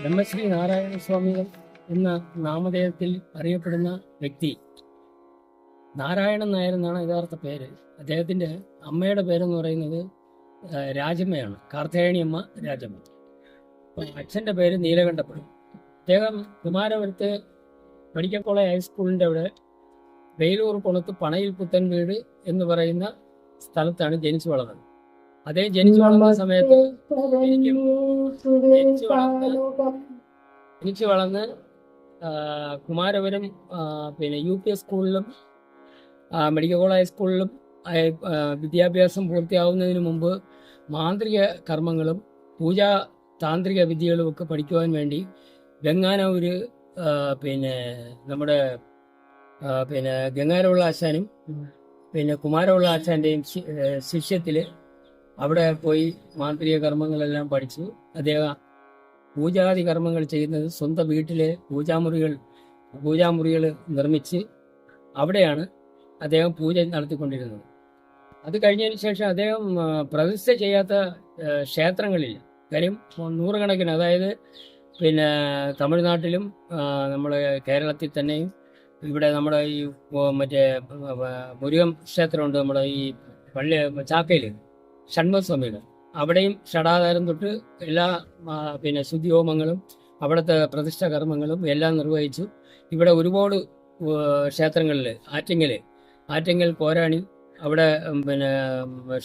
ബ്രഹ്മശ്രീ നാരായണ സ്വാമികൾ എന്ന നാമധേയത്തിൽ അറിയപ്പെടുന്ന വ്യക്തി നാരായണൻ നായർ എന്നാണ് യഥാർത്ഥ പേര്. അദ്ദേഹത്തിൻ്റെ അമ്മയുടെ പേരെന്ന് പറയുന്നത് രാജമ്മയാണ്, കാർത്തേയണിയമ്മ രാജമ്മ. അച്ഛൻ്റെ പേര് നീലകണ്ഠപ്പുരം. അദ്ദേഹം കുമാരപുരത്ത് മെഡിക്കൽ കോളേജ് ഹൈസ്കൂളിൻ്റെ അവിടെ വെയിലൂർ കുണത്ത് പണയിൽ പുത്തൻ വീട് എന്ന് പറയുന്ന സ്ഥലത്താണ് ജനിച്ചു വളർന്നത്. അദ്ദേഹം ജനിച്ചു വളർന്ന സമയത്ത് ജനിച്ചു വളർന്ന് കുമാരപുരം UP സ്കൂളിലും മെഡിക്കൽ കോളേജ് ഹൈസ്കൂളിലും വിദ്യാഭ്യാസം പൂർത്തിയാവുന്നതിന് മുമ്പ് മാന്ത്രിക കർമ്മങ്ങളും താന്ത്രിക വിദ്യകളും ഒക്കെ പഠിക്കുവാൻ വേണ്ടി വെങ്ങാനൂര് നമ്മുടെ ഗംഗാരമുള്ള ആശാനും കുമാരമുള്ള ആശാന്റെയും ശിഷ്യത്തിൽ അവിടെ പോയി മാന്ത്രിക കർമ്മങ്ങളെല്ലാം പഠിച്ചു. അദ്ദേഹം പൂജാതി കർമ്മങ്ങൾ ചെയ്യുന്നത് സ്വന്തം വീട്ടിലെ പൂജാമുറികൾ നിർമ്മിച്ച് അവിടെയാണ് അദ്ദേഹം പൂജ നടത്തിക്കൊണ്ടിരുന്നത്. അത് കഴിഞ്ഞതിന് ശേഷം അദ്ദേഹം പ്രതിഷ്ഠ ചെയ്യാത്ത ക്ഷേത്രങ്ങളില്ല. കാര്യം നൂറുകണക്കിന്, അതായത് തമിഴ്നാട്ടിലും നമ്മുടെ കേരളത്തിൽ തന്നെയും ഇവിടെ നമ്മുടെ ഈ മറ്റേ മുരുകൻ ക്ഷേത്രമുണ്ട്, നമ്മുടെ ഈ പള്ളി ചാക്കയിൽ ഷൺമുഖസ്വാമിയുടെ, അവിടെയും ഷടാധാരം തൊട്ട് എല്ലാ ശുദ്ധിഹോമങ്ങളും അവിടുത്തെ പ്രതിഷ്ഠ കർമ്മങ്ങളും എല്ലാം നിർവഹിച്ചു. ഇവിടെ ഒരുപാട് ക്ഷേത്രങ്ങളിൽ ആറ്റിങ്ങൽ പോരാണി അവിടെ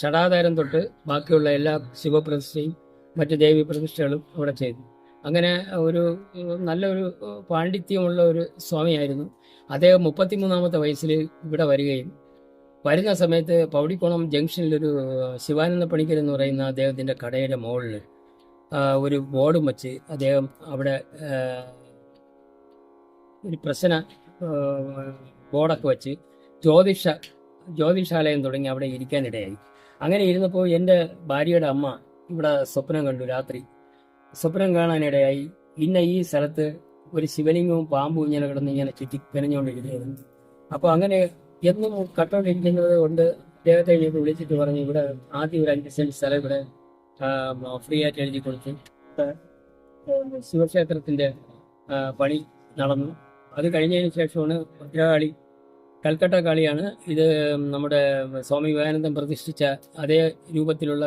ഷടാധാരം തൊട്ട് ബാക്കിയുള്ള എല്ലാ ശിവപ്രതിഷ്ഠയും മറ്റ് ദേവി പ്രതിഷ്ഠകളും അവിടെ ചെയ്തു. അങ്ങനെ ഒരു നല്ലൊരു പാണ്ഡിത്യമുള്ള ഒരു സ്വാമിയായിരുന്നു അദ്ദേഹം. 33-ാമത്തെ വയസ്സിൽ ഇവിടെ വരികയും വരുന്ന സമയത്ത് പൗടിക്കോണം ജംഗ്ഷനിലൊരു ശിവാനന്ദ പണിക്കർ എന്ന് പറയുന്ന അദ്ദേഹത്തിൻ്റെ കടയുടെ മുകളിൽ ഒരു ബോർഡും വച്ച് അദ്ദേഹം അവിടെ ഒരു പ്രശ്ന ബോർഡൊക്കെ വച്ച് ജ്യോതിഷാലയം തുടങ്ങി അവിടെ ഇരിക്കാനിടയായി. അങ്ങനെ ഇരുന്നപ്പോൾ എൻ്റെ ഭാര്യയുടെ അമ്മ ഇവിടെ സ്വപ്നം കണ്ടു. രാത്രി സ്വപ്നം കാണാനിടയായി. ഈ സ്ഥലത്ത് ഒരു ശിവലിംഗവും പാമ്പും ഇങ്ങനെ ചുറ്റി പെനഞ്ഞുകൊണ്ടിരിക്കുകയായിരുന്നു. അപ്പോൾ അങ്ങനെ എന്നും കട്ടോണ്ടിരിക്കുന്നത് കൊണ്ട് അദ്ദേഹത്തെ വിളിച്ചിട്ട് പറഞ്ഞു, ഇവിടെ ആദ്യം ഒരു 5 സെന്റ് സ്ഥലം ഇവിടെ ഫ്രീ ആയിട്ട് എഴുതി കൊടുത്തു. ശിവക്ഷേത്രത്തിൻ്റെ പണി നടന്നു. അത് കഴിഞ്ഞതിന് ശേഷമാണ് ഭദ്രകാളി, കൽക്കട്ട കാളിയാണ് ഇത്. നമ്മുടെ സ്വാമി വിവേകാനന്ദൻ പ്രതിഷ്ഠിച്ച അതേ രൂപത്തിലുള്ള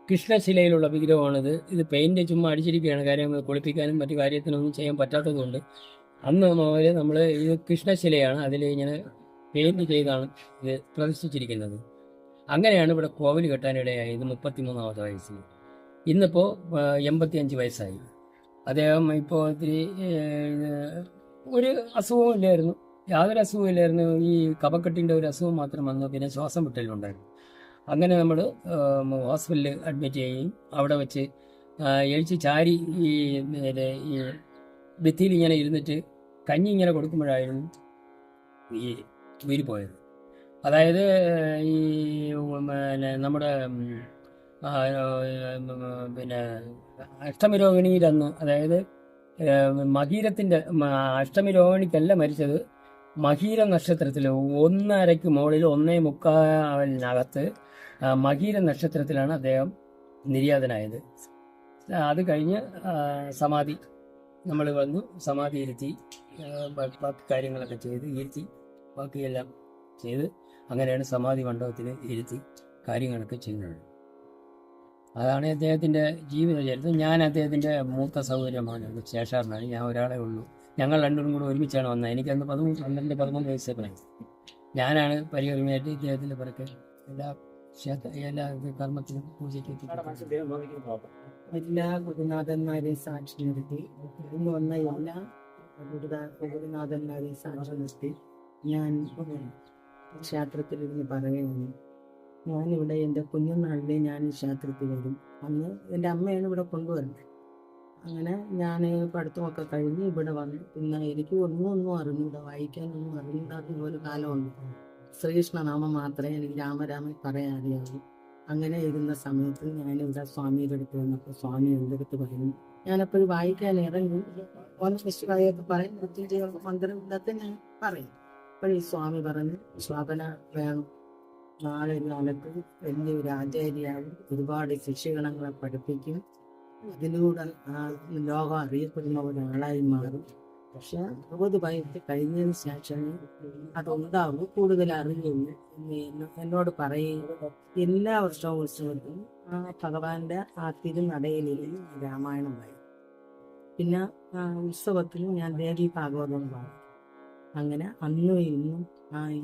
കൃഷ്ണശിലയിലുള്ള വിഗ്രഹമാണിത്. ഇത് പെയിന്റ് ചുമ്മാ അടിച്ചിരിക്കുകയാണ്, കാര്യം കുളിപ്പിക്കാനും മറ്റു കാര്യത്തിനൊന്നും ചെയ്യാൻ പറ്റാത്തതുകൊണ്ട്. അന്ന് മുതൽ നമ്മൾ ഇത് കൃഷ്ണശിലയാണ്, അതിൽ ഇങ്ങനെ പെയിന്റ് ചെയ്താണ് ഇത് പ്രതിഷ്ഠിച്ചിരിക്കുന്നത്. അങ്ങനെയാണ് ഇവിടെ കോവിൽ കെട്ടാനിടയായത് 33-ാമത്തെ വയസ്സിൽ. ഇന്നിപ്പോൾ 85 വയസ്സായി. അദ്ദേഹം ഇപ്പോൾ ഇത്തിരി ഒരു അസുഖവും ഇല്ലായിരുന്നു, യാതൊരു അസുഖവും ഇല്ലായിരുന്നു. ഈ കഫക്കെട്ടിൻ്റെ ഒരു അസുഖം മാത്രം വന്നു, പിന്നെ ശ്വാസം വിട്ടലുണ്ടായിരുന്നു. അങ്ങനെ നമ്മൾ ഹോസ്പിറ്റലിൽ അഡ്മിറ്റ് ചെയ്യുകയും അവിടെ വെച്ച് എഴിച്ച് ചാരി ഈ ഭിത്തിയിൽ ഇങ്ങനെ ഇരുന്നിട്ട് കഞ്ഞി ഇങ്ങനെ കൊടുക്കുമ്പോഴായിരുന്നു ഈ വീരി പോയത്. അതായത് ഈ നമ്മുടെ അഷ്ടമി രോഹിണിയിലന്ന്, അതായത് മകീരത്തിൻ്റെ അഷ്ടമി രോഹിണിക്കല്ല മരിച്ചത്, മകീര നക്ഷത്രത്തിൽ 1.5 മുകളിൽ 1.25 മകീര നക്ഷത്രത്തിലാണ് അദ്ദേഹം നിര്യാതനായത്. അത് കഴിഞ്ഞ് സമാധി നമ്മൾ വന്നു, സമാധി ഇരുത്തി ബാക്കി കാര്യങ്ങളൊക്കെ ചെയ്ത് ഇരുത്തി ബാക്കിയെല്ലാം ചെയ്ത് അങ്ങനെയാണ് സമാധി മണ്ഡപത്തിൽ ഇരുത്തി കാര്യങ്ങളൊക്കെ ചെയ്യുന്നത്. അതാണ് അദ്ദേഹത്തിൻ്റെ ജീവിത ചരിത്രം. ഞാൻ അദ്ദേഹത്തിൻ്റെ മൂത്ത സൗകര്യമാണ്, ശേഷാറിനാണ്. ഞാൻ ഒരാളെ ഉള്ളൂ. ഞങ്ങൾ രണ്ടും കൂടെ ഒരുമിച്ചാണ് വന്നത്. എനിക്കന്ന് 13 വയസ്സേ പ്രായം. ഞാനാണ് പരികർമ്മയായിട്ട് ഇദ്ദേഹത്തിൻ്റെ പിറക്കെ എല്ലാ കർമ്മത്തിനും പൂജയ്ക്ക് എല്ലാ ഗുരുനാഥന്മാരെയും സാക്ഷി നിർത്തി ഇന്ന് വന്ന എല്ലാ ഗുരുനാഥന്മാരെയും സാക്ഷി നിർത്തി ഞാൻ ക്ഷേത്രത്തിലിരുന്ന് പറയുകയാണ്. ഞാനിവിടെ എൻ്റെ കുഞ്ഞുനാളിലെ ഞാൻ ഈ ക്ഷേത്രത്തിൽ വരും. അന്ന് എൻ്റെ അമ്മയാണ് ഇവിടെ കൊണ്ടുവരുന്നത്. അങ്ങനെ ഞാൻ പഠിത്തമൊക്കെ കഴിഞ്ഞ് ഇവിടെ വന്നു. പിന്നെ എനിക്ക് ഒന്നും അറിഞ്ഞൂട, വായിക്കാനൊന്നും അറിഞ്ഞൂടാത്ത ഒരു കാലമുണ്ട്. ശ്രീകൃഷ്ണനാമം മാത്രമേ എനിക്ക് രാമരാമൻ പറയാൻ അറിയാവൂ. അങ്ങനെ ഇരുന്ന സമയത്ത് ഞാനിവിടെ സ്വാമിയുടെ അടുത്ത് വന്നപ്പോൾ സ്വാമി എൻ്റെ അടുത്ത് പറഞ്ഞു. ഞാനപ്പോഴും വായിക്കാൻ ഇറങ്ങി വിശ്വാസമൊക്കെ പറയും, മൃത്യുഞ്ജയ മന്ത്രം ഇതൊക്കെ ഞാൻ പറയും. അപ്പോൾ ഈ സ്വാമി പറഞ്ഞു, ശ്വാപന വേണം, നാളെ കാലത്ത് വലിയൊരു ആചാര്യാവും, ഒരുപാട് ശിഷ്യഗണങ്ങളെ പഠിപ്പിക്കും, അതിലൂടെ ആ ലോകം അറിയപ്പെടുന്ന ഒരാളായി മാറും. പക്ഷെ 60 വയസ്സ് കഴിഞ്ഞതിന് ശേഷമേ അതുണ്ടാവും, കൂടുതൽ അറിയുള്ളൂ എന്നോട് പറയുകയും എല്ലാ വർഷവും ഉത്സവത്തിനും ആ ഭഗവാന്റെ ആ തിരുനടയിലിരുന്ന് രാമായണം വായിക്കും. പിന്നെ ഉത്സവത്തിന് ഞാൻ ദേവി ഭാഗവതം വായിക്കും. അങ്ങനെ അന്നും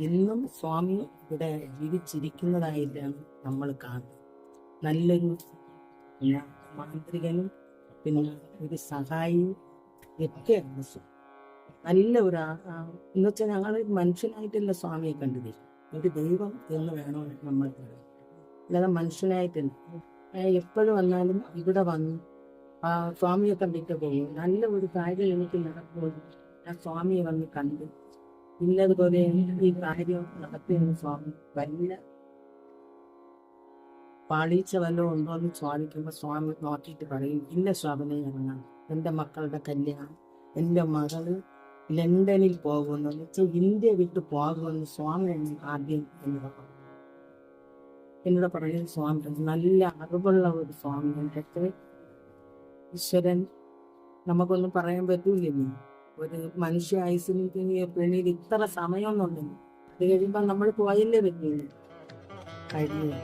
ഇന്നും സ്വാമി ഇവിടെ ജീവിച്ചിരിക്കുന്നതായിട്ടാണ് നമ്മൾ കാണുന്നത്. നല്ലൊരു പിന്നെ മാന്ത്രികനും പിന്നെ ഒരു സഹായിയും ഒക്കെയാണ് സ്വാമി. നല്ല ഒരു എന്നുവെച്ചാൽ ഞങ്ങൾ മനുഷ്യനായിട്ടല്ല സ്വാമിയെ കണ്ടത്, ഒരു ദൈവം എന്ന് വേണോ നമ്മൾ പറയാൻ, അല്ലാതെ മനുഷ്യനായിട്ടല്ല. എപ്പോഴും വന്നാലും ഇവിടെ വന്ന് സ്വാമിയെ കണ്ടിട്ട് പോകും. നല്ല ഒരു കാര്യം എനിക്ക് നടക്കുമ്പോൾ ഞാൻ സ്വാമിയെ വന്ന് കണ്ട് ഇന്നതുപോലെ ഈ കാര്യം നടത്തിയെന്ന് സ്വാമി വല്ല പാളീച്ച വല്ലതും ഉണ്ടോ എന്ന് ചോദിക്കുമ്പോൾ സ്വാമി നോക്കിയിട്ട് പറയും, ഇല്ല സ്വാമിനെ ഇറങ്ങാം, എൻ്റെ മക്കളുടെ കല്യാണം, എൻ്റെ മകള് ലണ്ടനിൽ പോകുമെന്ന് വെച്ചാൽ ഇന്ത്യ വിട്ട് പോകുമെന്ന് സ്വാമി ആദ്യം എന്നോട് പറയുന്ന സ്വാമി നല്ല അറിവുള്ള ഒരു സ്വാമി. പക്ഷേ ഈശ്വരൻ നമുക്കൊന്നും പറയാൻ പറ്റൂലല്ലോ. ഒരു മനുഷ്യ ആയുസിന് പിന്നീട് ഇത്ര സമയമൊന്നുണ്ടെങ്കിൽ അത് കഴിയുമ്പോൾ നമ്മൾ പോയല്ലേ പറ്റുള്ളൂ. കഴിഞ്ഞു.